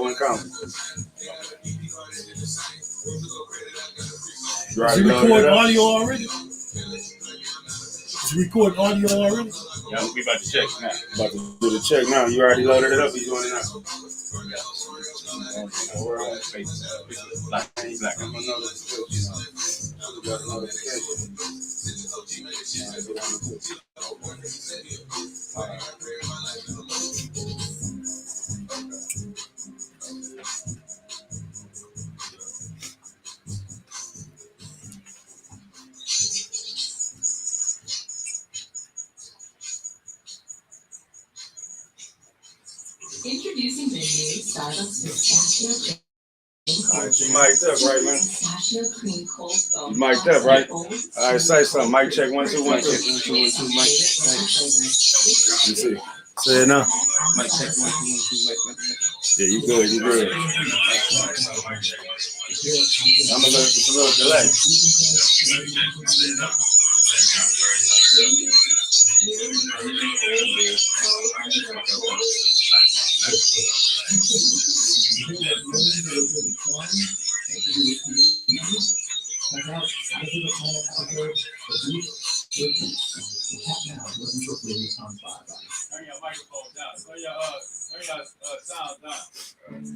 when counting. Is it recording audio already? Is it recording audio already? Yeah, we about to check now. About to do the check now. You already loaded it up. You doing it now? Introducing the new Starbucks pistachio cream. All right, you mic'd up, right, man? Pistachio cream cold foam. You mic'd up, right? All right, say something. Mic check 1 2 1 2. 1 2 1 2. Mic. Let me see. Say it now. Mic check 1 2 1 2. Mic. Yeah, you good. You good. I'm gonna let it a little delay.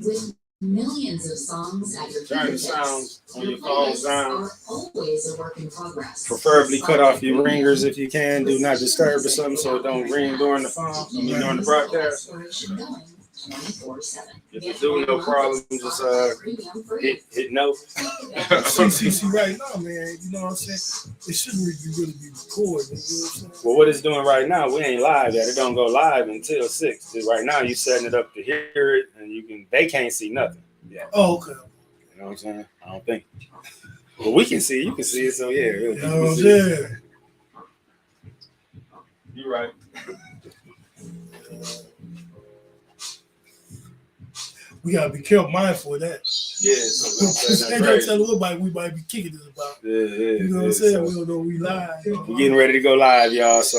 With millions of songs at your Turn the sounds on your phones down. are always a work in progress. Preferably cut off your ringers if you can. Do not disturb or something so it don't ring during the phone. During the broadcast. Inspiration going 24/7. If you do, no problem. Just hit no. See, right now, man, you know what I'm saying? It shouldn't really be recorded. You know what I'm saying? Well, what it's doing right now, we ain't live yet. It don't go live until 6. Right now, you setting it up to hear it, and they can't see nothing. Yeah. Oh, okay. You know what I'm saying? I don't think. But we can see it. You can see it. So yeah. You know what I'm saying? You're right. We gotta be careful, mindful of that. Yeah. They don't tell nobody we might be kicking this about. Yeah. You know what I'm saying? So we don't know we live. We're getting ready to go live, y'all. So.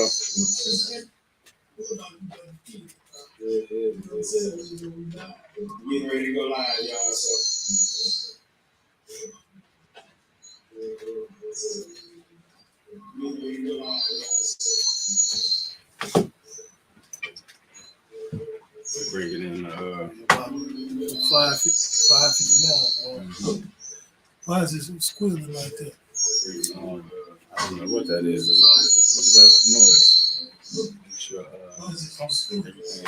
Getting ready to go live, y'all. So. Bring it in. 5:59. Why is this squealing like that? I don't know what that is. What's that noise? Sure.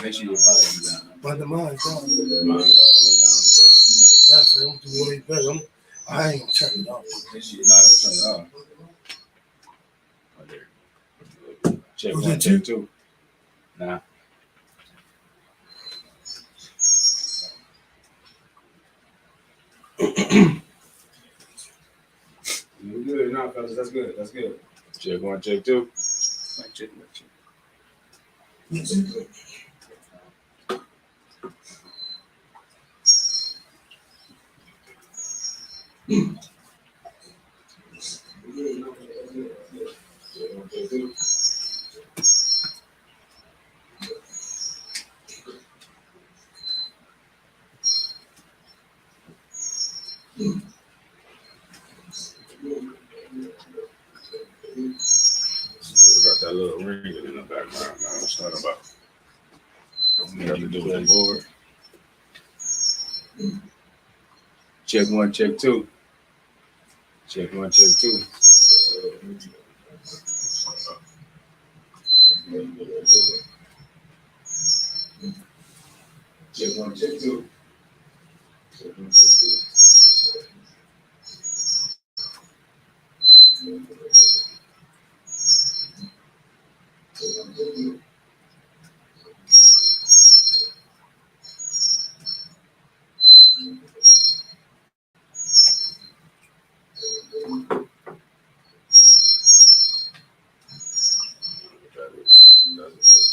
Make sure your volume down. But the mine's down. Mine's all the way down. That's I'm doing way better. I ain't gonna turn it off. No, don't turn it off. Oh, there. Check Was 1, that check you? 2. Nah. You good? No, fellas, that's good. That's good. Check 1, check 2. Check. Got that little ring in the background now. What's that about? You got to do that board. Check 1, check 2. Check 1, check 2. Check 1, check 2. Check 1, check 2.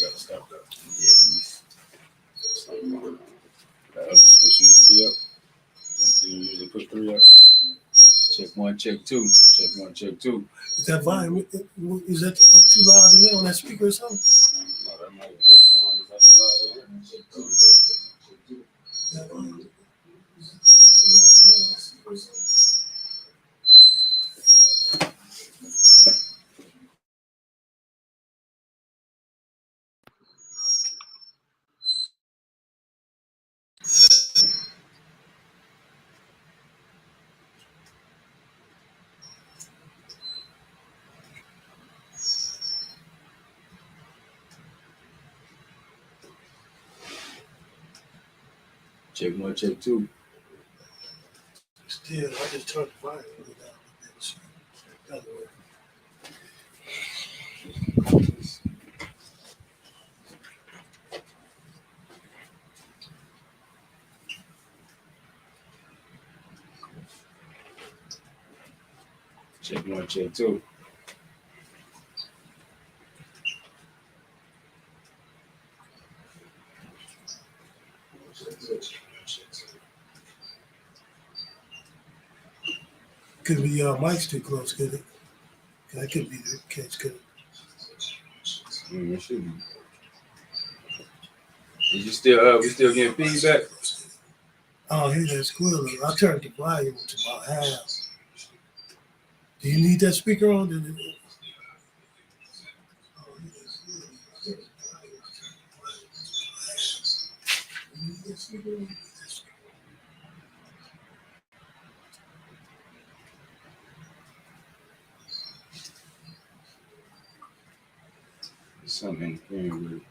Gotta stop that. Yeah. That other switch needs to be up. You usually put 3 up. Check 1, check 2. Check 1, check 2. Is that volume? Is that up too loud in there on that speaker or something? No, that might be it. That's loud. Check 2. Check 2. Check 1, check 2. Still, I just turned the volume down a bit. That'll work. Check 1, check 2. Could be mic's too close, could it? That could be the case, could it? It should be. Is you still we still getting feedback? Oh, hear that squealing. I turned the volume to about half. Do you need that speaker on? There's something interfering with it.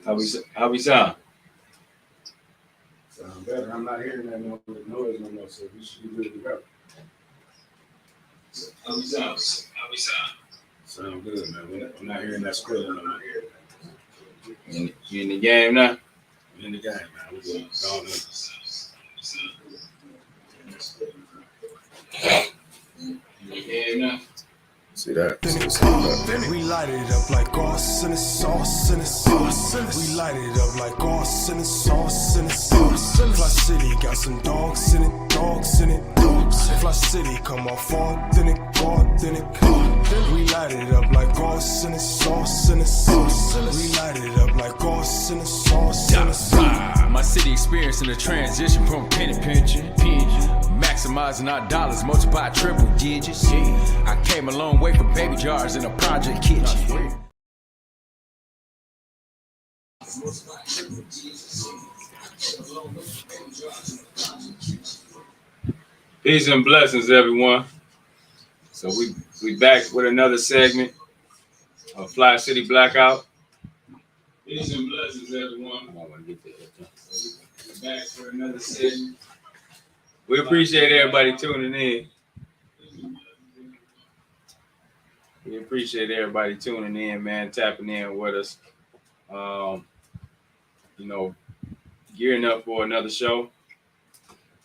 How we sound? Sound better. I'm not hearing that noise no more, so we should be good to go. How we sound? Sound good, man. I'm not hearing that squealing no more. You in the game now? I'm in the game, man. We're going on. See that? We light it up like sauce in the sauce in the sauce. We light it up like sauce in the sauce in the sauce. Fli-City got some dogs in it, dogs in it, dogs. Fli-City come off authentic, authentic. We light it up like sauce in the sauce in the sauce. We light it up like sauce in the sauce in the sauce. My city experiencing a transition from penny pinching, maximizing our dollars, multiply triple digits. I came a long way from baby jars in a project kitchen. Peace and blessings, everyone. So we back with another segment of Fli-City Blackout. Peace and blessings, everyone. I want to get that. We're back for another segment. We appreciate everybody tuning in. We appreciate everybody tuning in, man, tapping in with us. Gearing up for another show.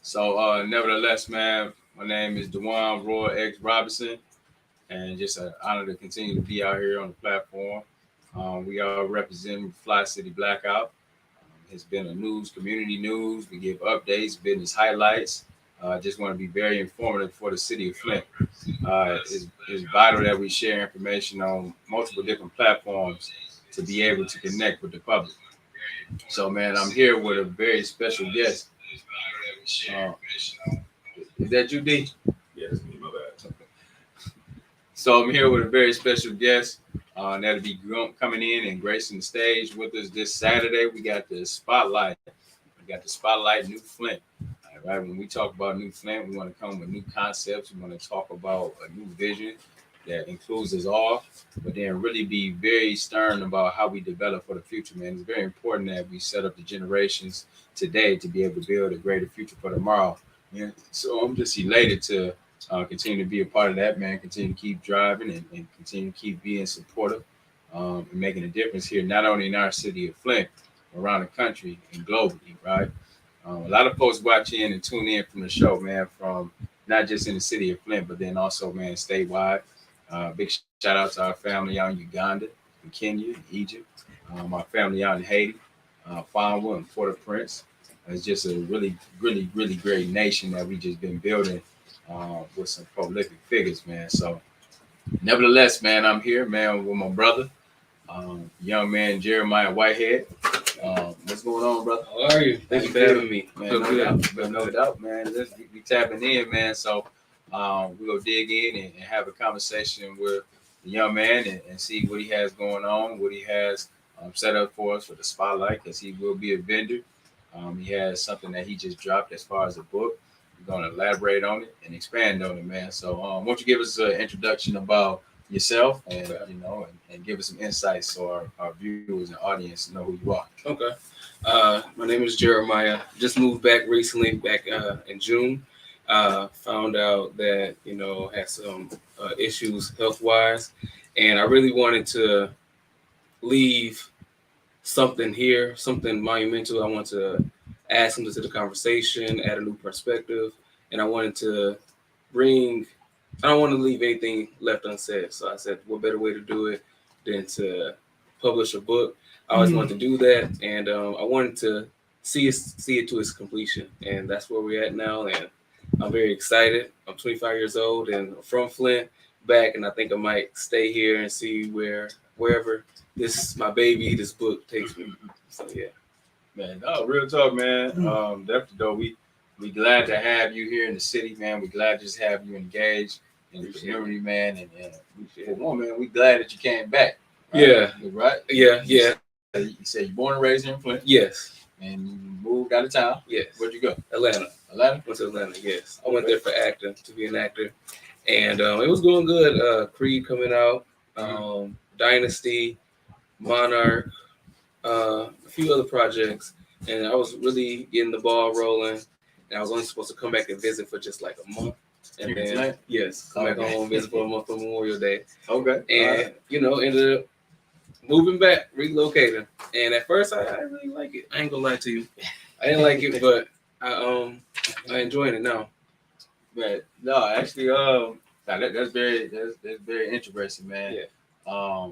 So, nevertheless, man, my name is Dewan Roy X Robinson, and just an honor to continue to be out here on the platform. We are representing Fli-City Blackout. It's been a community news. We give updates, business highlights. Just want to be very informative for the city of Flint. It's vital that we share information on multiple different platforms to be able to connect with the public. So, man, I'm here with a very special guest. Is that you, D? Yes, me, my bad. So I'm here with a very special guest that'll be coming in and gracing the stage with us this Saturday. We got the Spotlight. New Flint. All right. When we talk about New Flint, we want to come with new concepts. We want to talk about a new vision that includes us all, but then really be very stern about how we develop for the future, man. It's very important that we set up the generations today to be able to build a greater future for tomorrow. Yeah. So I'm just elated to continue to be a part of that, man. Continue to keep driving and continue to keep being supportive and making a difference here, not only in our city of Flint, but around the country and globally, right? A lot of folks watch in and tune in from the show, man, from not just in the city of Flint, but then also, man, statewide. Big shout out to our family out in Uganda, in Kenya, in Egypt, my family out in Haiti, Farnwell and Port-au-Prince. It's just a really, really, really great nation that we just been building with some prolific figures, man. So, nevertheless, man, I'm here, man, with my brother, young man Jeremiah Whitehead. What's going on, brother? How are you? Thank you for having me. Man, Feel no good. doubt, no doubt, man. Let's be tapping in, man. So we're gonna dig in and have a conversation with the young man and see what he has going on, what he has set up for us for the spotlight, because he will be a vendor. He has something that he just dropped as far as a book. We're gonna elaborate on it and expand on it, man. So why don't you give us an introduction about yourself and and give us some insights so our viewers and audience know who you are. Okay. My name is Jeremiah. Just moved back recently, back in June. Found out that, had some issues health-wise, and I really wanted to leave something here, something monumental. I want to add something to the conversation, add a new perspective, and I wanted to I don't want to leave anything left unsaid. So I said, what better way to do it than to publish a book? I always wanted to do that, and I wanted to see it to its completion, and that's where we're at now. And I'm very excited. I'm 25 years old and from Flint, back, and I think I might stay here and see wherever this book takes me. So yeah, man. Oh, real talk, man. Definitely though. We glad to have you here in the city, man. We glad to just have you engaged in the community, man. And for one, man, we glad that you came back. Right? Yeah, right. Yeah. You said you're born and raised here in Flint. Yes. And you moved out of town. Yes. Where'd you go? Atlanta. Atlanta. Went to Atlanta. Yes. I went there for acting, to be an actor, and it was going good. Creed coming out, Dynasty, Monarch, a few other projects, and I was really getting the ball rolling. And I was only supposed to come back and visit for just like a month, and then come back home, visit for a month on Memorial Day. Okay. And ended up moving back, relocating. And at first, I didn't really like it. I ain't gonna lie to you, I didn't like it, but I enjoying it now. But no, actually, that's very interesting, man. Yeah.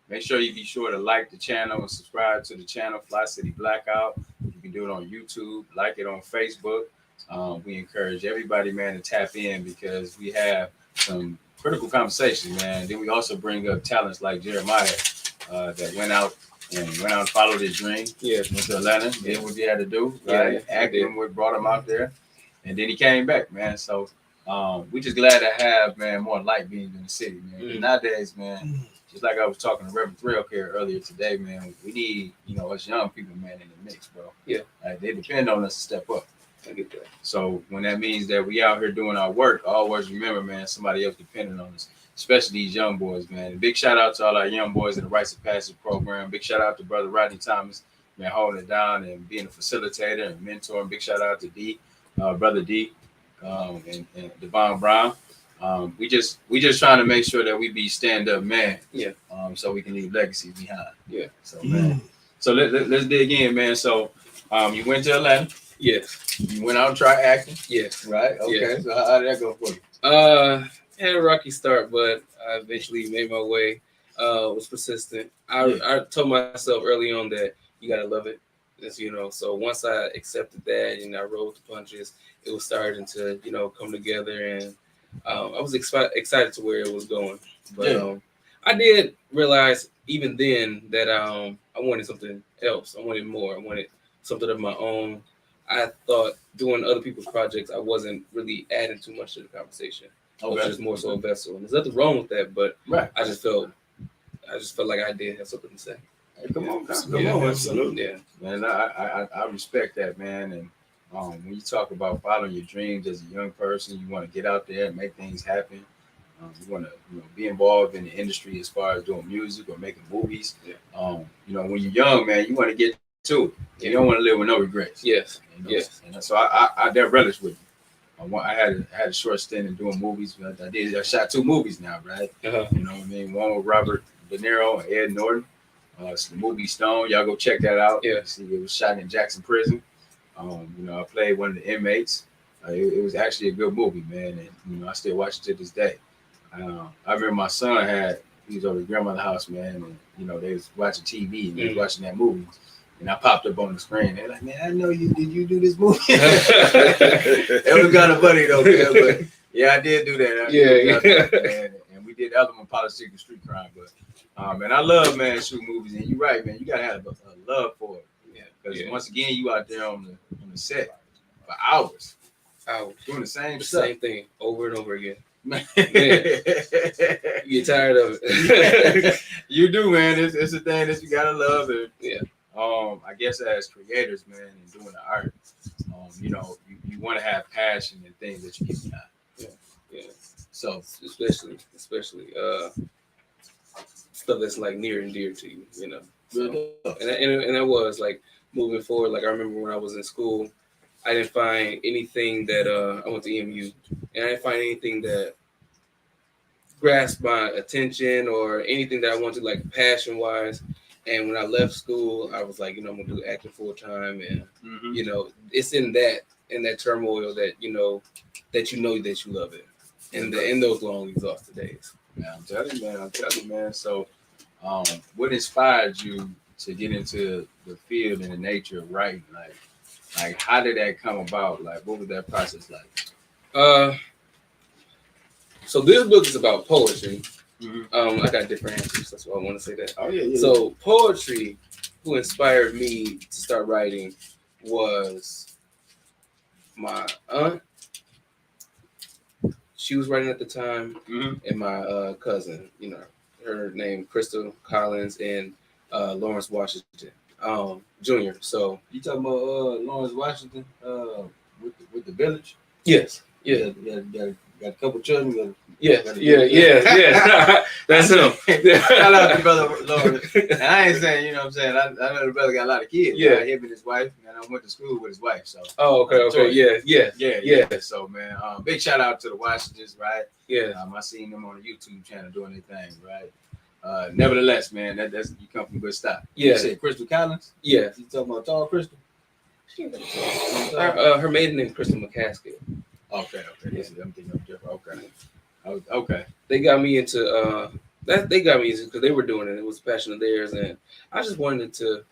Make sure you be sure to like the channel and subscribe to the channel, Fli-City Blackout. You can do it on YouTube, like it on Facebook. We encourage everybody, man, to tap in because we have some critical conversations, man. Then we also bring up talents like Jeremiah that went out and followed his dream. Yeah. Went to Atlanta, did what he had to do. Right? Yeah, acting what brought him out there. And then he came back, man. So we just glad to have, man, more light being in the city, man. Nowadays, man, just like I was talking to Reverend Thrill here earlier today, man, we need, us young people, man, in the mix, bro. Yeah. They depend on us to step up. I get that. So when that means that we out here doing our work, always remember, man, somebody else depending on us, especially these young boys, man. Big shout out to all our young boys in the Rites of Passage program. Big shout out to Brother Rodney Thomas, man, holding it down and being a facilitator and mentor. And big shout out to D, Brother D, and Devon Brown. We just trying to make sure that we be stand up, man. Yeah. So we can leave legacy behind. Yeah. So man. So let's dig in, man. So you went to Atlanta. Yes. You went out and tried acting. Yes. Right. Okay. Yes. So how did that go for you? Had a rocky start, but I eventually made my way. Was persistent. I told myself early on that you gotta love it. So once I accepted that and I rolled the punches, it was starting to come together, and I was excited to where it was going. But I did realize even then that I wanted something else. I wanted more. I wanted something of my own. I thought doing other people's projects, I wasn't really adding too much to the conversation. I was just more so a vessel. And there's nothing wrong with that, but I just felt like I did have something to say. Hey, come on, absolutely. Yeah. Man, I respect that, man. And when you talk about following your dreams as a young person, you want to get out there and make things happen. You want to be involved in the industry as far as doing music or making movies. Yeah. When you're young, man, you want to get to it. You don't want to live with no regrets. Yes. Yes. And so I relish with you. I had a short stint in doing movies. I shot 2 movies now, right? Uh-huh. You know what I mean? One with Robert De Niro and Ed Norton. It's the movie Stone. Y'all go check that out. Yeah. See, it was shot in Jackson Prison. I played one of the inmates. It was actually a good movie, man. And I still watch it to this day. I remember my son he was over at grandmother's house, man, and they was watching TV and he was watching that movie. And I popped up on the screen. They're like, man, I know you. Did you do this movie? It was kind of funny though, man. But yeah, I did do that. And we did other one, Politics and Street Crime. But Man, I love shooting movies, and you're right, man. You gotta have a love for it. Yeah. Because once again, you out there on the set for hours, doing the same The stuff. same thing over and over again. Man. You get tired of it. You do, man. It's a thing that you gotta love. And Yeah. I guess as creators, man, and doing the art, you want to have passion and things that you get behind. Yeah. So especially stuff that's like near and dear to you, you know. So, and that was like moving forward. Like I remember when I was in school, I didn't find anything that I went to EMU, and I didn't find anything that grasped my attention or anything that I wanted, like passion wise. And when I left school, I was like, I'm gonna do acting full time, and it's in that turmoil that you know that you love it, and in those long exhausted days. Yeah, I'm telling you, man. So, what inspired you to get into the field and the nature of writing? Like, how did that come about? Like, what was that process like? So this book is about poetry. Mm-hmm. I got different answers. That's why I want to say that. Oh yeah. So poetry, who inspired me to start writing, was my aunt. She was writing at the time, and my cousin. Her name Crystal Collins and Lawrence Washington Jr. So You talking about Lawrence Washington with the village? yes, yeah. Got a couple children. Yeah. That's him. Shout out to brother Lawrence. And I ain't saying, you know what I'm saying. I know the brother got a lot of kids. Yeah. Him and his wife, and I went to school with his wife. So. Oh, okay. Yeah. So man, big shout out to the Washingtons, right? Yeah. I seen them on the YouTube channel doing their thing, right? Nevertheless, man, that's you come from good stock. Yeah. You said Crystal Collins? Yeah. You talking about tall Crystal? Her maiden name Crystal McCaskill. Okay. Yes, I'm thinking of different. Okay. They got me into that. They got me into because they were doing it. It was a passion of theirs, and I just wanted to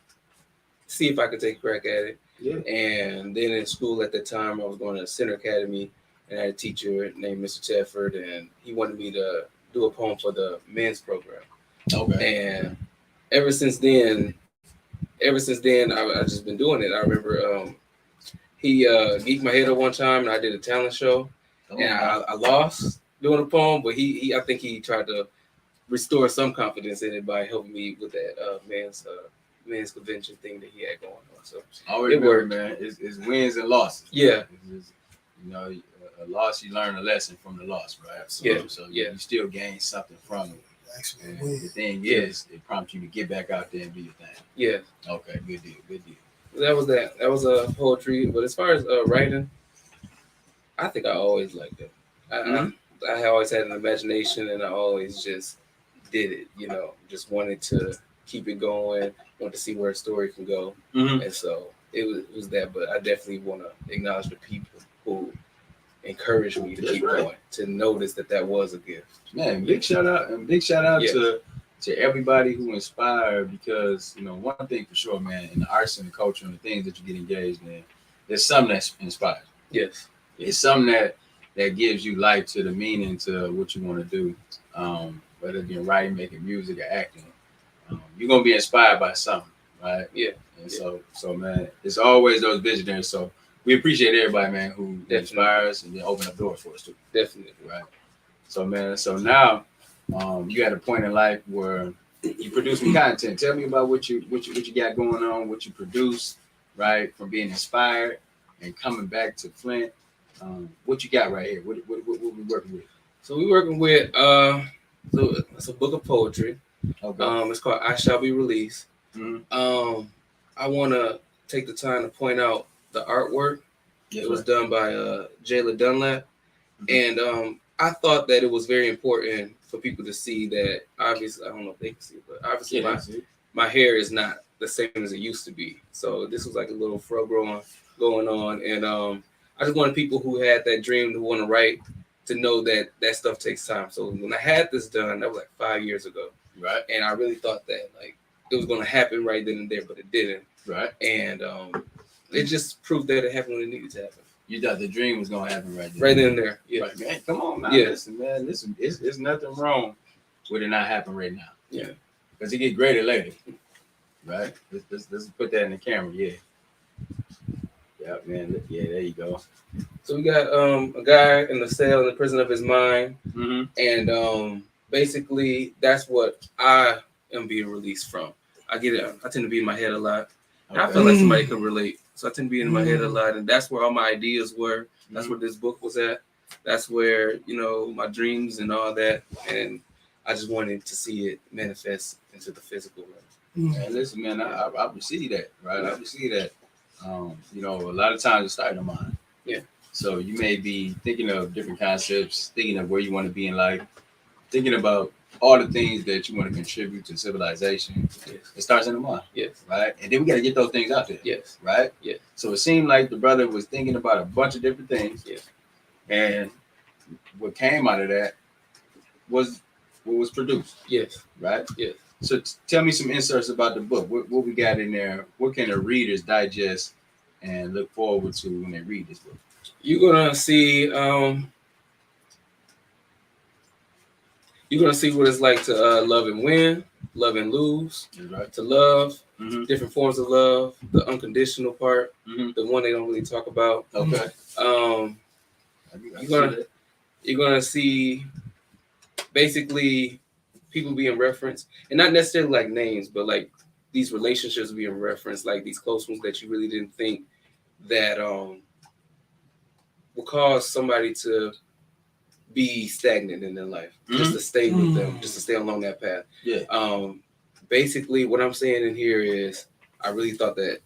see if I could take a crack at it. Yeah. And then in school at the time, I was going to Center Academy, and I had a teacher named Mr. Tedford, and he wanted me to do a poem for the men's program. Okay. And ever since then, I've just been doing it. I remember he geeked my head up one time, and I did a talent show, and I lost doing a poem, but I think he tried to restore some confidence in it by helping me with that men's convention thing that he had going on. So it worked, man. It's wins and losses. Yeah. A loss, you learn a lesson from the loss, right? So, you still gain something from it. And the thing is, it prompts you to get back out there and do your thing. Yeah. Okay, good deal. That was that. That was poetry. But as far as writing, I think I always liked it. I always had an imagination, and I always just did it. Just wanted to keep it going. Wanted to see where a story can go, and so it was that. But I definitely want to acknowledge the people who encouraged me to keep going, to notice that was a gift. Man, big shout out to everybody who inspired, because one thing for sure, man, in the arts and the culture and the things that you get engaged in, there's something that's inspired. Yes. It's something that gives you life to the meaning to what you want to do, whether it be writing, making music, or acting. You're gonna be inspired by something, right? Yeah. And so man, it's always those visionaries. So we appreciate everybody, man, who inspires and then open up doors for us too. Definitely. Right. So man, now you at a point in life where you produce some content. Tell me about what you got going on, what you produce, right? From being inspired and coming back to Flint. What you got right here? What we working with? So we working with it's a book of poetry. Okay. It's called I Shall Be Released. Mm-hmm. I want to take the time to point out the artwork. Yes, it was done by Jayla Dunlap, and I thought that it was very important for people to see that. Obviously, I don't know if they can see it, but obviously my hair is not the same as it used to be. So this was like a little fro going on, and I just wanted people who had that dream to want to write to know that stuff takes time. So when I had this done, that was like 5 years ago. Right. And I really thought that like it was going to happen right then and there, but it didn't. Right. And it just proved that it happened when it needed to happen. You thought the dream was gonna happen right there. Right then and there. Yeah. Right, man. Come on, man. Yeah. Listen, man. Listen, it's nothing wrong with it not happening right now. Yeah. Because it get greater later. Right? Let's put that in the camera. Yeah. Yeah, man. Yeah, there you go. So we got a guy in the cell in the prison of his mind, Mm-hmm. and basically that's what I am being released from. I tend to be in my head a lot, and I feel like somebody can relate. So I tend to be in my head a lot, and that's where all my ideas were. That's where this book was at. That's where my dreams and all that, and I just wanted to see it manifest into the physical realm. Man, listen, man, I receive that, right? I receive that. A lot of times it's starting to mind. Yeah. So you may be thinking of different concepts, thinking of where you want to be in life, thinking about all the things that you want to contribute to civilization. Yes. It starts in the mind. Yes. Right? And then we got to get those things out there. Yes. Right? Yes. So it seemed like the brother was thinking about a bunch of different things. Yes. And what came out of that was what was produced. Yes. Right? Yes. So tell me some inserts about the book. What we got in there? What can the readers digest and look forward to when they read this book? You're gonna see what it's like to love and win, love and lose, Right. to love, Mm-hmm. different forms of love, the unconditional part, Mm-hmm. the one they don't really talk about. Okay. You're gonna see basically people being referenced, and not necessarily like names, but like these relationships being referenced, like these close ones that you really didn't think that will cause somebody to be stagnant in their life, just to stay with them, just to stay along that path. Yeah. Basically, what I'm saying in here is, I really thought that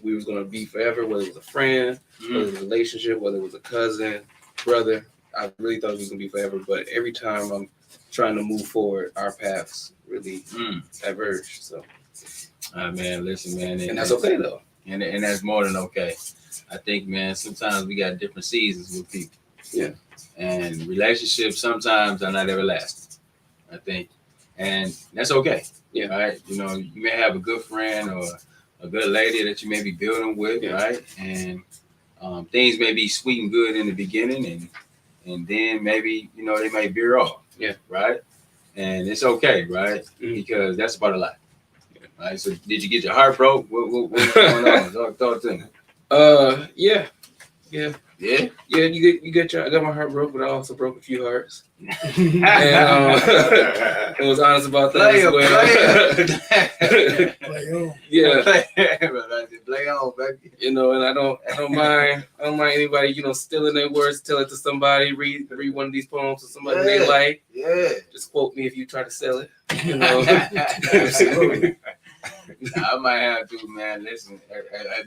we was gonna be forever, whether it was a friend, whether it was a relationship, whether it was a cousin, brother. I really thought we was gonna be forever, but every time I'm trying to move forward, our paths really diverge. So, Man, listen, man, and that's okay though. And that's more than okay. I think, man, sometimes we got different seasons with people. Yeah. And relationships sometimes are not everlasting, I think. And that's okay. Yeah. Right? You may have a good friend or a good lady that you may be building with, right? And things may be sweet and good in the beginning, and then maybe, they may veer off. Yeah. Right? And it's okay, right? Mm-hmm. Because that's part of life. Right? So did you get your heart broke? What's going on? Talk to me. Yeah. Yeah. You get I got my heart broke, but I also broke a few hearts. And I was honest about that as well. Play on. Yeah. Play on, baby. And I don't mind anybody, stealing their words, tell it to somebody, read one of these poems to somebody they like. Yeah. Just quote me if you try to sell it. Absolutely. I might have to, man. Listen,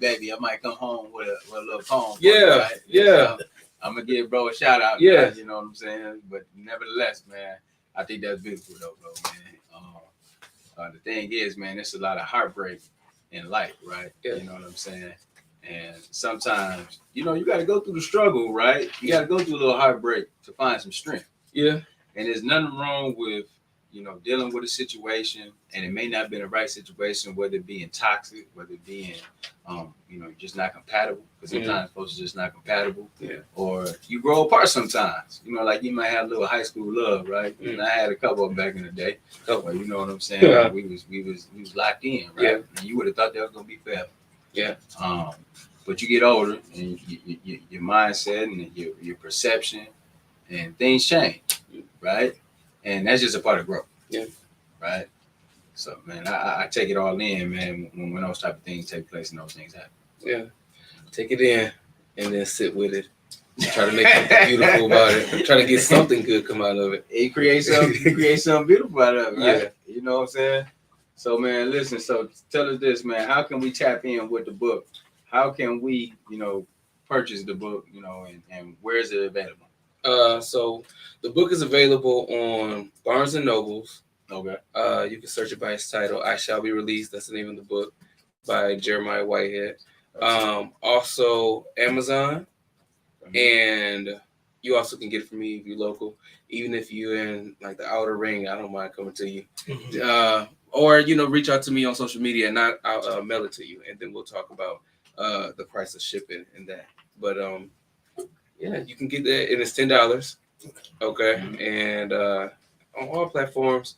baby, I might come home with a little poem. Yeah, right? yeah. I'm gonna give bro a shout out. Yeah, you know what I'm saying. But nevertheless, man, I think that's beautiful, though, man. The thing is, man, there's a lot of heartbreak in life, right? Yeah. You know what I'm saying. And sometimes, you got to go through the struggle, right? You got to go through a little heartbreak to find some strength. Yeah. And there's nothing wrong with dealing with a situation, and it may not be the right situation, whether it being toxic, whether it being, just not compatible, because sometimes folks are just not compatible. Yeah. Or you grow apart sometimes, like you might have a little high school love, right? And I had a couple of them back in the day. Couple, you know what I'm saying? Yeah. We was locked in, right? Yeah. And you would have thought that was gonna be forever. Yeah. But you get older, and your mindset and your perception, and things change, right? And that's just a part of growth. Yeah. Right. So, man, I take it all in, man, when those type of things take place and those things happen. Yeah. Take it in and then sit with it. Try to make something beautiful about it. Try to get something good come out of it. You create something beautiful out of it, right? Yeah. You know what I'm saying? So, man, listen, so tell us this, man. How can we tap in with the book? How can we, purchase the book, and where is it available? So the book is available on Barnes and Nobles. Okay. You can search it by its title, I Shall Be Released. That's the name of the book, by Jeremiah Whitehead. Also Amazon, and you also can get it from me if you're local. Even if you're in like the outer ring, I don't mind coming to you. Or reach out to me on social media, and I'll mail it to you, and then we'll talk about the price of shipping and that. But yeah, you can get that, and it's $10. Okay, and on all platforms.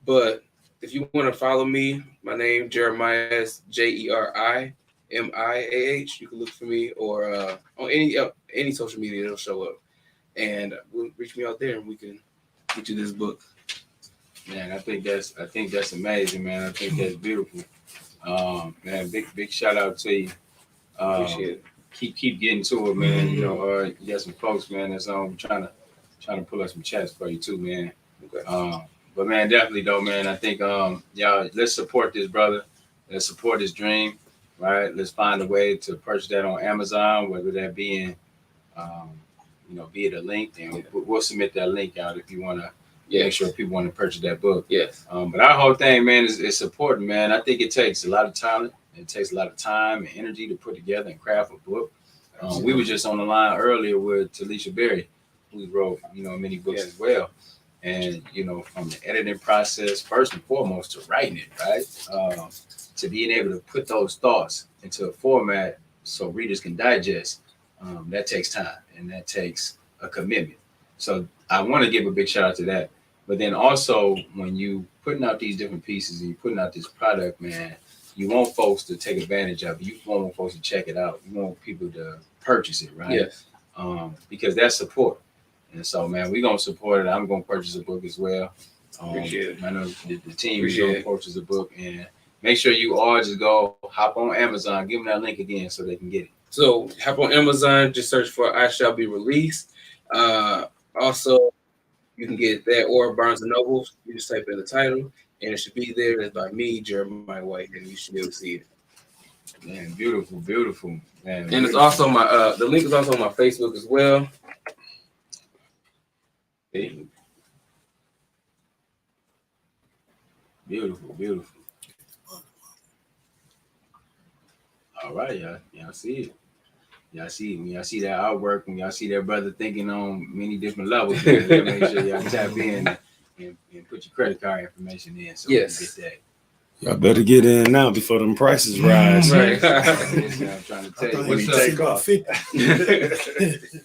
But if you want to follow me, my name Jeremiah is Jerimiah. You can look for me or on any social media, it'll show up, and we'll reach me out there, and we can get you this book. Man, I think that's amazing, man. I think that's beautiful. Man, big shout out to you. Appreciate it. Keep getting to it, man. You know, you got some folks, man, that's trying to pull up some chats for you too, man. Okay. But man, definitely though, man. I think y'all let's support this brother. Let's support his dream, right? Let's find a way to purchase that on Amazon, whether that be in, be it a link, and we'll submit that link out if you want to. Make sure people want to purchase that book. Yes. But our whole thing, man, is supporting, man. I think it takes a lot of talent. It takes a lot of time and energy to put together and craft a book. We were just on the line earlier with Talisha Berry, who wrote, many books as well. And, from the editing process, first and foremost, to writing it, right? To being able to put those thoughts into a format so readers can digest, that takes time and that takes a commitment. So I want to give a big shout out to that. But then also, when you putting out these different pieces and you're putting out this product, man, you want folks to take advantage of it. You want folks to check it out. You want people to purchase it, right? Yes. Because that's support. And so, man, we're going to support it. I'm going to purchase a book as well. Appreciate it. I know the team is going to purchase a book. And make sure you all just go hop on Amazon. Give them that link again so they can get it. So hop on Amazon. Just search for I Shall Be Released. Also, you can get that or Barnes & Noble. You just type in the title, and it should be there. It's by me, Jeremiah White, and you should be able to see it. Man, beautiful, beautiful. Man, and it's also my the link is also on my Facebook as well. Beautiful, beautiful. All right, y'all see it. Y'all see that artwork, when y'all see that brother thinking on many different levels, man, make sure y'all tap in and put your credit card information in so we can get that. Y'all better get in now before them prices rise. Right. I'm trying to tell you.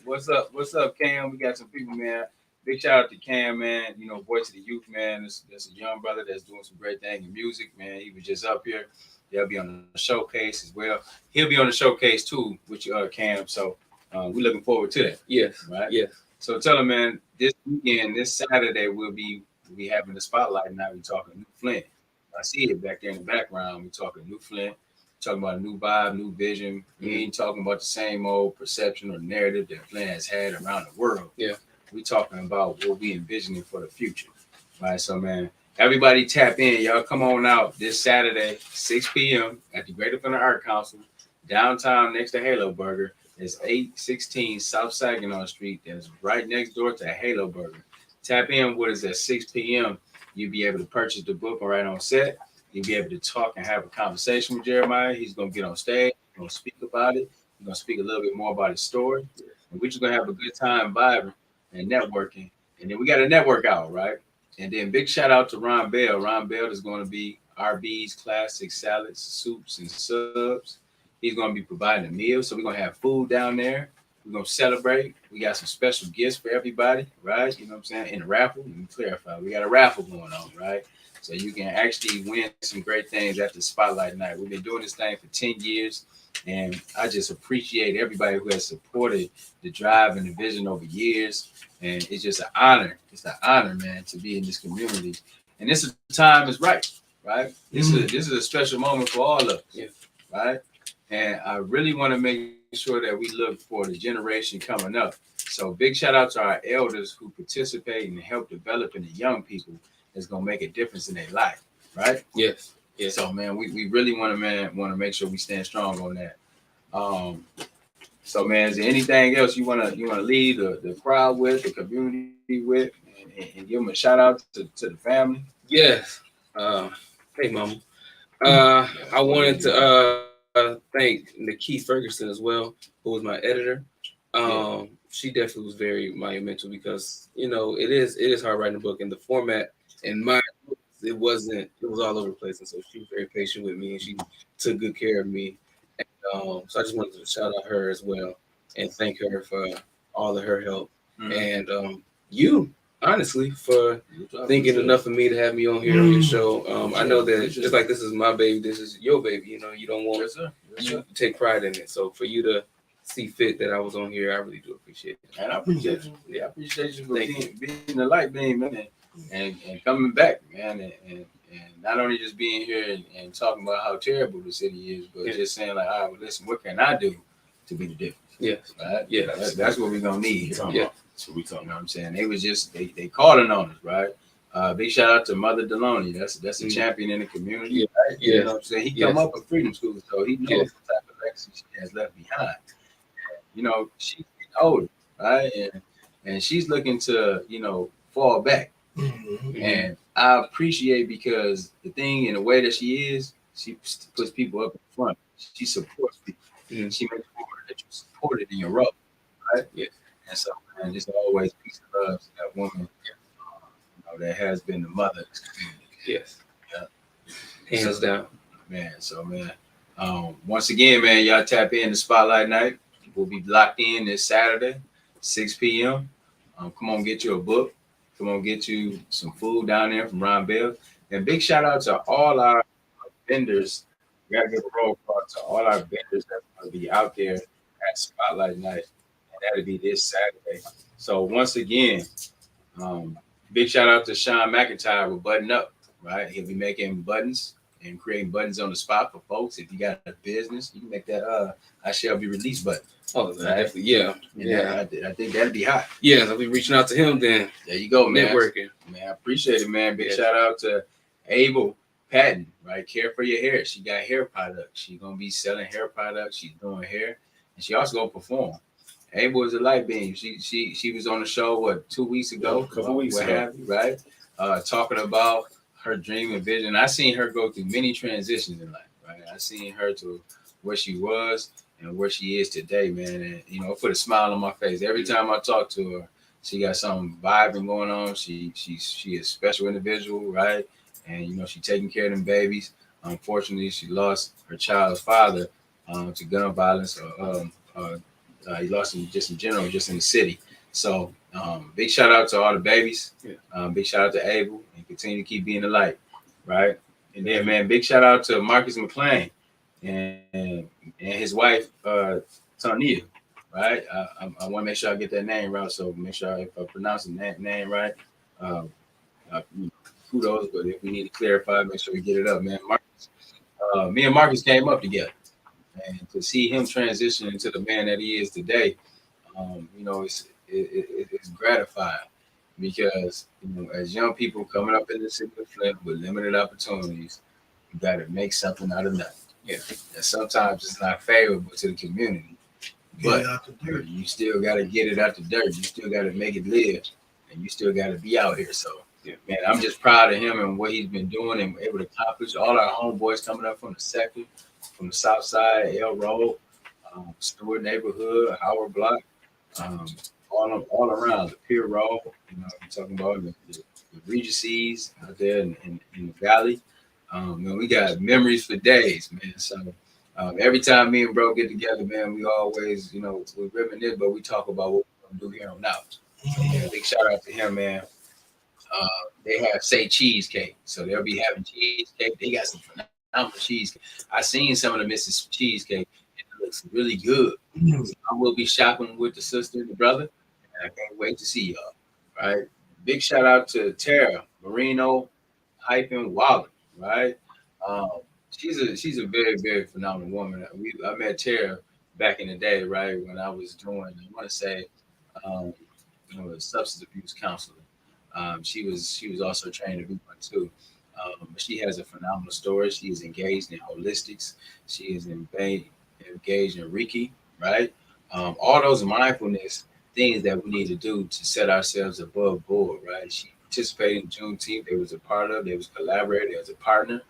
What's up, Cam? We got some people, man. Big shout out to Cam, man. Voice of the youth, man. That's a young brother that's doing some great things in music, man. He was just up here. They'll be on the showcase as well. He'll be on the showcase too with your Cam. So we're looking forward to that. Yes. Right. Yes. So tell him, man. This weekend, this Saturday, we'll be having the spotlight night. We're talking New Flint. I see it back there in the background. We're talking New Flint. We're talking about a new vibe, new vision. We ain't talking about the same old perception or narrative that Flint has had around the world. Yeah. We're talking about what we envisioning for the future. Right. So, man. Everybody tap in. Y'all come on out this Saturday, 6 p.m. at the Greater Flint Art Council, downtown next to Halo Burger. It's 816 South Saginaw Street. That's right next door to Halo Burger. Tap in with us at 6 p.m. You'll be able to purchase the book right on set. You'll be able to talk and have a conversation with Jeremiah. He's going to get on stage. He's going to speak about it. He's going to speak a little bit more about his story. And we're just going to have a good time vibing and networking. And then we got a network out, right? And then big shout out to Ron Bell. Ron Bell is going to be RB's classic salads, soups, and subs. He's going to be providing a meal. So we're going to have food down there. We're going to celebrate. We got some special gifts for everybody, right? You know what I'm saying? In the raffle, let me clarify. We got a raffle going on, right? So you can actually win some great things at the Spotlight Night. We've been doing this thing for 10 years. And I just appreciate everybody who has supported the drive and the vision over years. And it's just an honor. It's an honor, man, to be in this community. And this is the time is right? This is a special moment for all of us, right? And I really want to make sure that we look for the generation coming up. So big shout out to our elders who participate and help develop in the young people that's going to make a difference in their life, right? Yes. Yeah. So, man, we really want to make sure we stand strong on that. So, man, is there anything else you want to lead the crowd with, the community with, and give them a shout out to the family? Yes. Hey, Mama. I wanted to thank Nikki Ferguson as well, who was my editor. She definitely was very monumental because it is hard writing a book in the format. And my it was all over the place, and so she was very patient with me, and she took good care of me. And, so I just wanted to shout out her as well and thank her for all of her help. And you honestly, for thinking enough of me to have me on here on your show. I know that just like this is my baby, this is your baby. You know, you don't want you take pride in it. So for you to see fit that I was on here, I really do appreciate it. And I appreciate you. Yeah, I appreciate you for being the light beam, man, and coming back, man, and not only just being here and talking about how terrible the city is, but just saying like, all right, well, listen, what can I do to be the difference? Yes. Right? Yeah, that's what we're gonna need. Yeah. That's what we talking. You know what I'm saying? They was just they calling on us, right? Big shout out to Mother Deloney. That's a champion in the community. Right? You know what I'm saying? He come up with Freedom School, so he knows what type of legacy she has left behind. You know, she's older, right? And she's looking to, you know, fall back. Mm-hmm. And I appreciate because the thing in the way that she puts people up in front. She supports people. Mm-hmm. She makes sure that you support it in your role, right? Yeah. And so, man, just always peace and love to that woman, you know, that has been the mother of this community. Yes. Yeah. Hands down. Man, so, man, once again, man, y'all tap in the Spotlight Night. We'll be locked in this Saturday, 6 p.m. Come on, get you a book. Come on, get you some food down there from Ron Bell. And big shout out to all our vendors. We gotta give a roll call to all our vendors that's gonna be out there at Spotlight Night. And that'll be this Saturday. So once again, big shout out to Sean McIntyre with Button Up, right? He'll be making buttons and creating buttons on the spot for folks. If you got a business, you can make that I shall be released button. Oh, definitely. Yeah. Yeah. I think that'd be hot. Yeah, I'll be reaching out to him then. There you go, man. Networking. Man, I appreciate it, man. Big shout out to Abel Patton, right? Care for your hair. She got hair products. She's gonna be selling hair products. She's doing hair, and she also gonna perform. Abel is a light beam. She was on the show 2 weeks ago, a couple weeks ago, have you, right? Talking about her dream and vision. I seen her go through many transitions in life, right? I seen her to where she was and where she is today, man. And you know, put a smile on my face every time I talk to her. She got something vibing going on. She is a special individual, right? And you know, she taking care of them babies. Unfortunately, she lost her child's father to gun violence. He lost him just in general, just in the city. So big shout out to all the babies. Big shout out to Abel, and continue to keep being the light, right? And then, man, big shout out to Marcus McLean and his wife, Tania, right? I want to make sure I get that name right. So make sure if I pronounce the name right, kudos. But if we need to clarify, make sure we get it up, man. Marcus, me and Marcus came up together, and to see him transition into the man that he is today, you know, it's gratifying because, you know, as young people coming up in the city of Flint with limited opportunities, you got to make something out of nothing. Yeah, and sometimes it's not favorable to the community, but you still got to get it out the dirt. You still got to make it live, and you still got to be out here. So, man, I'm just proud of him and what he's been doing and able to accomplish. All our homeboys coming up from the sector, from the south side, L Road, Stewart neighborhood, Howard Block, all around the Pier Road. You know, I'm talking about the Regencies out there in the valley. Man, we got memories for days, man. So every time me and bro get together, man, we always, you know, we reminisce, but we talk about what we're gonna do here on out. So, yeah, big shout out to him, man. They have Say Cheesecake, so they'll be having cheesecake. They got some phenomenal cheesecake. I seen some of the Mrs. Cheesecake, and it looks really good. So I will be shopping with the sister and the brother, and I can't wait to see y'all. Right? Big shout out to Tara Marino-Waller. Right? She's a very, very phenomenal woman. I met Tara back in the day, right, when I was doing, I want to say, you know, substance abuse counseling. She was also trained to be one too. But she has a phenomenal story. She is engaged in holistics. She is engaged in Reiki, right? All those mindfulness things that we need to do to set ourselves above board, right? She participated in Juneteenth. They was a part of. They was collaborating. They was a partner.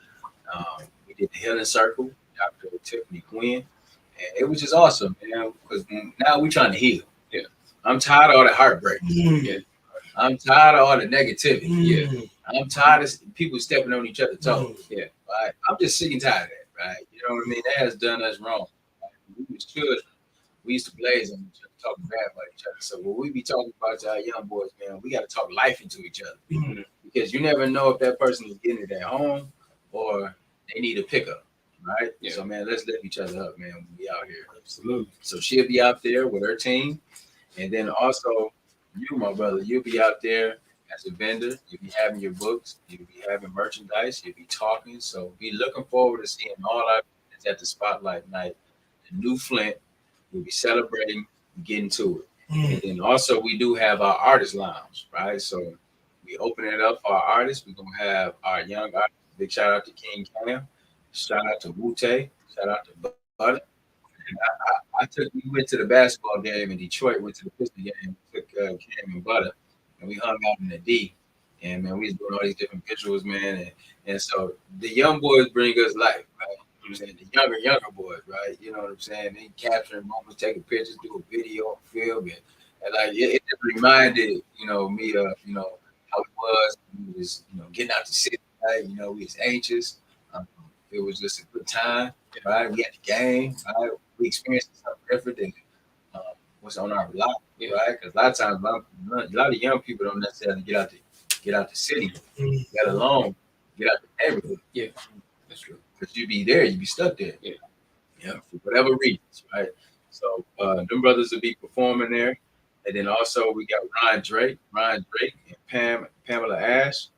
We did the Healing Circle, Dr. Tiffany Quinn, and it was just awesome, man. Because now we're trying to heal. Yeah, I'm tired of all the heartbreak. Yeah, I'm tired of all the negativity. Yeah, I'm tired of people stepping on each other's toes. Yeah, right? I'm just sick and tired of that. Right? You know what I mean? That has done us wrong. Right? We was children. we used to blaze on each other, talking bad about each other. So when we be talking about our young boys, man, we got to talk life into each other because you never know if that person is getting it at home or they need a pickup, right? Yeah. So man, let's lift each other up, man. When we out here. Absolutely. So she'll be out there with her team, and then also you, my brother, you'll be out there as a vendor. You'll be having your books. You'll be having merchandise. You'll be talking. So be looking forward to seeing all our vendors at the Spotlight Night, the new Flint. We'll be celebrating, getting to it. And then also we do have our artist lounge, right? So we open it up for our artists. We're gonna have our young artists. Big shout out to King Cam. Shout out to Wute. Shout out to Butter. We went to the basketball game in Detroit, went to the Pistol game, took Cam and Butter, and we hung out in the D. And man, we was doing all these different visuals, man. And so the young boys bring us life, right? You know what I'm saying? The younger boys, right? You know what I'm saying? They capturing moments, taking pictures, do a video, film, and like it just reminded, me of, how it was when we was, getting out the city, right? We was anxious. It was just a good time, right? We had the game, right? We experienced something different than what's on our block, right? Because a lot of times, a lot of young people don't necessarily get out the city, let alone get out the neighborhood. Yeah, that's true. Because you'd be there, you'd be stuck there. Yeah. For whatever reasons, right? So them brothers will be performing there. And then also we got Ron Drake and Pamela Ash.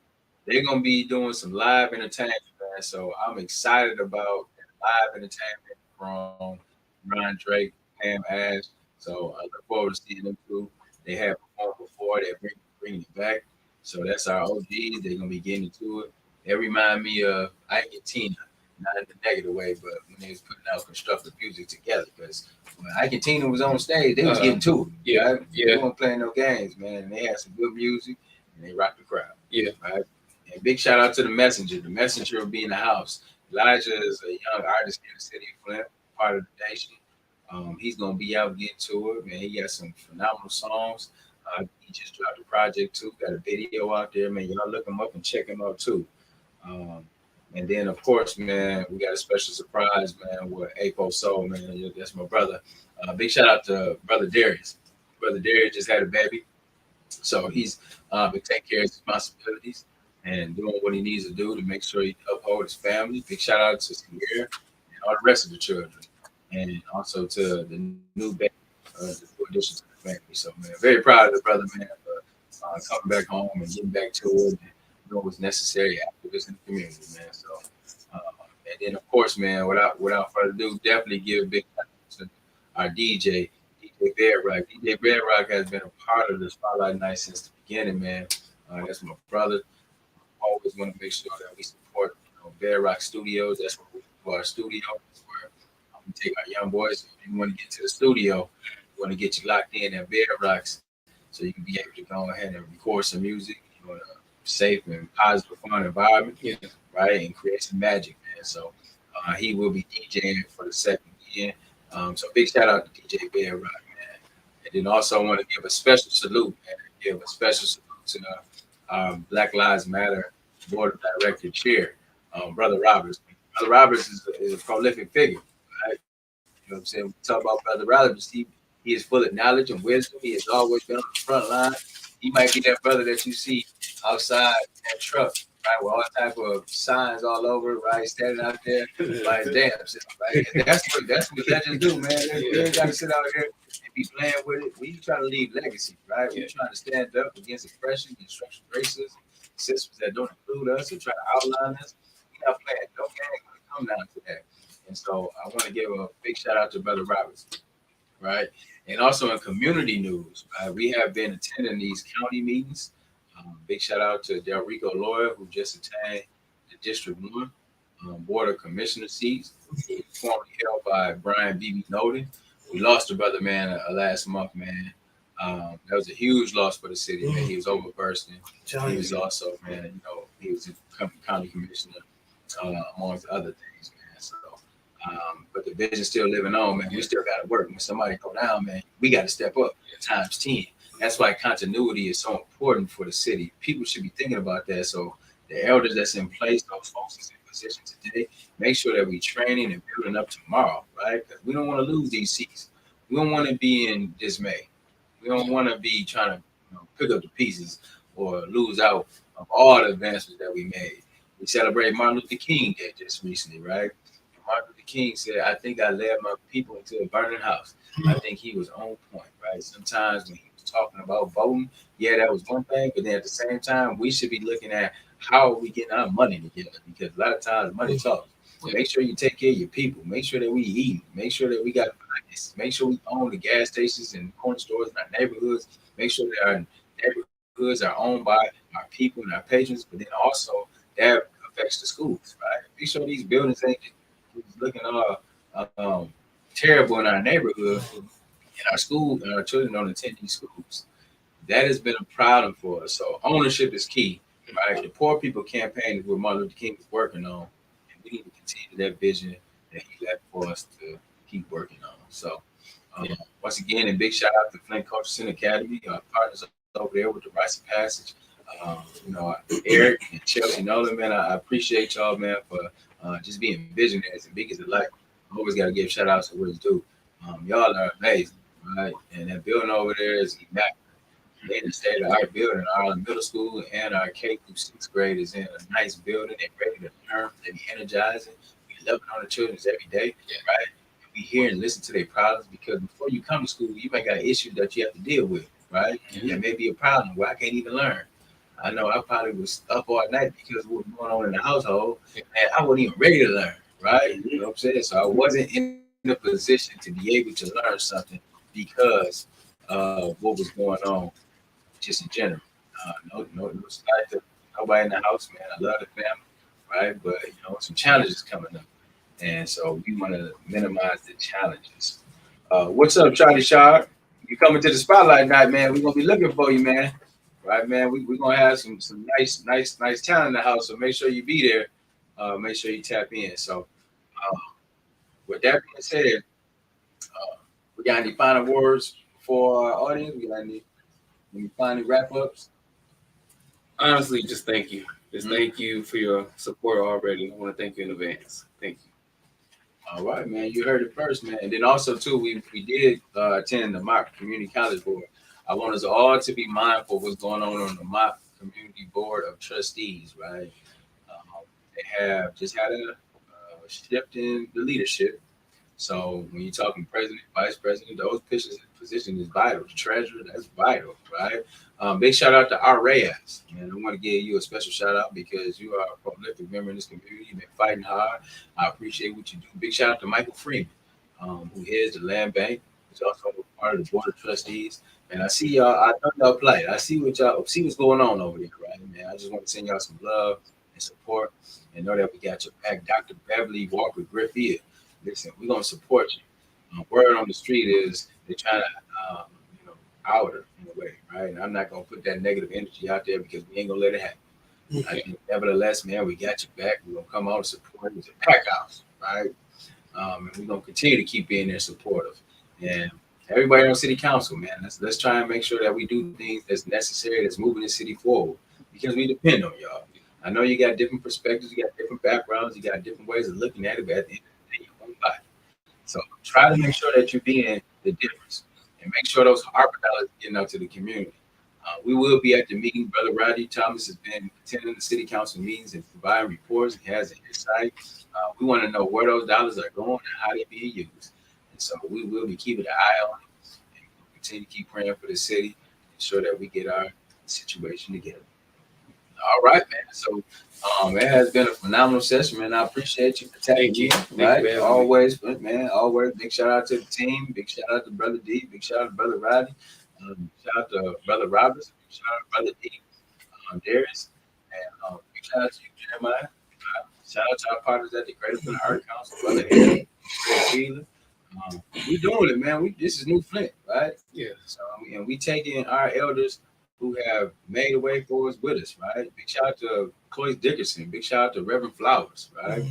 They're gonna be doing some live entertainment, man. So I'm excited about live entertainment from Ron Drake, Pam Ash. So I look forward to seeing them too. They have performed before, they're bringing it back. So that's our OGs. They're gonna be getting into it. They remind me of Ike and Tina, not in the negative way, but when they was putting out constructive music together. Because when Ike and Tina was on stage, they was getting to it. Yeah, right? They weren't playing no games, man. And they had some good music and they rocked the crowd. Yeah. Right. And big shout out to the Messenger. The Messenger will be in the house. Elijah is a young artist in the city of Flint, part of the nation. He's gonna be out getting to it, man. He got some phenomenal songs. He just dropped a project too. Got a video out there, man. Y'all look him up and check him out too. And then of course, man, we got a special surprise, man, with Apo Soul, man. That's my brother. Big shout out to Brother Darius. Brother Darius just had a baby, so he's been taking care of his responsibilities and doing what he needs to do to make sure he uphold his family. Big shout out to Samir and all the rest of the children, and also to the new baby, the new addition to the family. So, man, very proud of the brother, man, for coming back home and getting back to it. And doing what's necessary activists in the community, man. So, and then of course, man, without further ado, definitely give a big shout out to our DJ Bedrock. DJ Bedrock has been a part of the Spotlight Night since the beginning, man. That's my brother. Always want to make sure that we support Bedrock Studios. That's where we do our studio. That's where we take our young boys. If you want to get to the studio, we want to get you locked in at Bedrock's so you can be able to go ahead and record some music. You want a safe and positive, fun environment, right, and create some magic, man. So he will be DJing for the second weekend. So big shout out to DJ Bedrock, man. And then also I want to give a special salute, man. Give a special salute to Black Lives Matter Board of Director Chair, Brother Roberts. Brother Roberts is a prolific figure, right? You know what I'm saying? We talk about Brother Roberts. He is full of knowledge and wisdom. He has always been on the front line. He might be that brother that you see outside that truck, right, with all type of signs all over, right, standing out there, like damn, right? And that's what legends do, man. They ain't got to sit out here and be playing with it. We trying to leave legacy, right? We trying to stand up against oppression and structural racism, systems that don't include us and try to outline us. We not playing no game when it comes down to that. And so I want to give a big shout out to Brother Roberts, right? And also in community news, we have been attending these county meetings. Big shout out to Del Rico Lawyer, who just attained the District 1 Board of Commissioner seats, formerly held by Brian B.B. Noden. We lost a brother, man, last month, man. That was a huge loss for the city, man. He was overbursting. He was also, man, he was a county commissioner, amongst other things, man. So, but the vision's still living on, man. We still got to work. When somebody go down, man, we got to step up times 10. That's why continuity is so important for the city. People should be thinking about that. So the elders that's in place, those folks that's in position today, make sure that we training and building up tomorrow, right? Because we don't want to lose these seats. We don't want to be in dismay. We don't want to be trying to pick up the pieces or lose out of all the advancements that we made. We celebrated Martin Luther King Day just recently, right? Martin Luther King said, "I think I led my people into a burning house." I think he was on point, right? Sometimes when he was talking about voting, yeah, that was one thing, but then at the same time, we should be looking at how are we getting our money together, because a lot of times money talks. Make sure you take care of your people. Make sure that we eat. Make sure that we got finance. Make sure we own the gas stations and corner stores in our neighborhoods. Make sure that our neighborhoods are owned by our people and our patrons. But then also that affects the schools, right? Make sure these buildings ain't just looking all terrible in our neighborhood, and our school and our children don't attend these schools. That has been a problem for us. So ownership is key, right? The Poor People Campaign is what Martin Luther King was working on, and we need to continue that vision that he left for us to keep working on. So once again, a big shout out to Flint Culture Center Academy, our partners over there with the Rites of Passage. Eric and Chelsea Nolan, man, I appreciate y'all, man, for just being visionaries and big as it like. I always got to give shout outs to where it's due. Y'all are amazing, right? And that building over there is immaculate. They in the state of art building. Our middle school and our K through sixth grade is in a nice building. They're ready to learn. They be energizing. We loving on the children every day, right? We hear and listen to their problems, because before you come to school, you might got issues that you have to deal with, right? There may be a problem where I can't even learn. I know I probably was up all night because of what was going on in the household, and I wasn't even ready to learn, right? You know what I'm saying? So I wasn't in a position to be able to learn something because of what was going on just in general. No slight to nobody in the house, man. I love the family, right? But some challenges coming up, and so we want to minimize the challenges. What's up, Charlie Sharp? You coming to the spotlight night, man? We're gonna be looking for you, man. Right, man. We're gonna have some nice talent in the house. So make sure you be there. Make sure you tap in. So with that being said, we got any final words for our audience? We got any final wrap ups? Honestly, just thank you. Just thank you for your support already. I want to thank you in advance. Thank you. All right, man. You heard it first, man. And then also too, we did attend the Mock Community College Board. I want us all to be mindful of what's going on the Mock Community Board of Trustees, right? They have just had a shift in the leadership. So when you're talking president, vice president, those positions is vital. The treasurer, that's vital, right? Big shout out to our Reyes, man. I want to give you a special shout out because you are a prolific member in this community. You've been fighting hard. I appreciate what you do. Big shout out to Michael Freeman, who heads the land bank. He's also part of the board of trustees. And I see y'all. I know y'all play. I see what's going on over there, right, man? I just want to send y'all some love and support, and know that we got your back. Dr. Beverly Walker Griffith. Listen, we're gonna support you. Word on the street is they're trying to, out her in a way, right? And I'm not gonna put that negative energy out there because we ain't gonna let it happen. I think, nevertheless, man, we got your back. We're gonna come out and support you. It's a pack house, right? And we're gonna continue to keep being there supportive. And everybody on city council, man, let's try and make sure that we do things that's necessary, that's moving the city forward, because we depend on y'all. I know you got different perspectives, you got different backgrounds, you got different ways of looking at it, but at the end of the day, you're one body. So try to make sure that you're being the difference, and make sure those Harper dollars getting out to the community. We will be at the meeting. Brother Rodney Thomas has been attending the city council meetings and providing reports. He has an insight. We want to know where those dollars are going and how they're being used. And so we will be keeping an eye on it, and we'll continue to keep praying for the city, ensure that we get our situation together. All right, man. So it has been a phenomenal session, man. I appreciate you for taking me. Right? Always, man. Always. Big shout out to the team. Big shout out to Brother D. Big shout out to Brother Rodney. Shout out to Brother Roberts. Shout out to Brother D. Darius. And big shout out to you, Jeremiah. Shout out to our partners at the Greater Flint Art Council, Brother Harry, Brother Wheeler. We doing it, man. This is New Flint, right? Yeah. So and we taking our elders who have made a way for us with us, right? Big shout out to Chloe Dickerson. Big shout out to Reverend Flowers, right?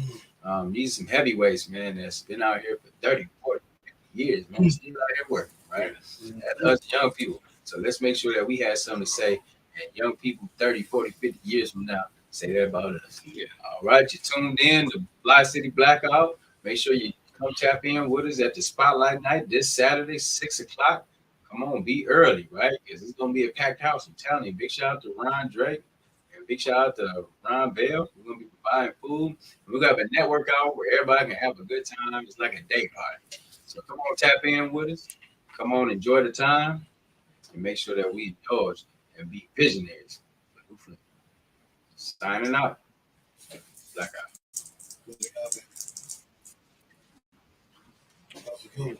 These are some heavyweights, man, that's been out here for 30, 40, 50 years, man. Still out here working, right? And us young people. So let's make sure that we have something to say, and young people 30, 40, 50 years from now say that about us. Yeah. All right, you tuned in to Fli-City Blackout. Make sure you Come tap in with us at the Spotlight Night this Saturday, 6 o'clock. Come on, be early, right? Because it's going to be a packed house. I'm telling you, big shout out to Ron Drake and big shout out to Ron Bell. We're going to be providing food. We're going to have a network out where everybody can have a good time. It's like a day party. So come on, tap in with us. Come on, enjoy the time. And make sure that we indulge and be visionaries. Flint. Signing out. Blackout. That was a good one.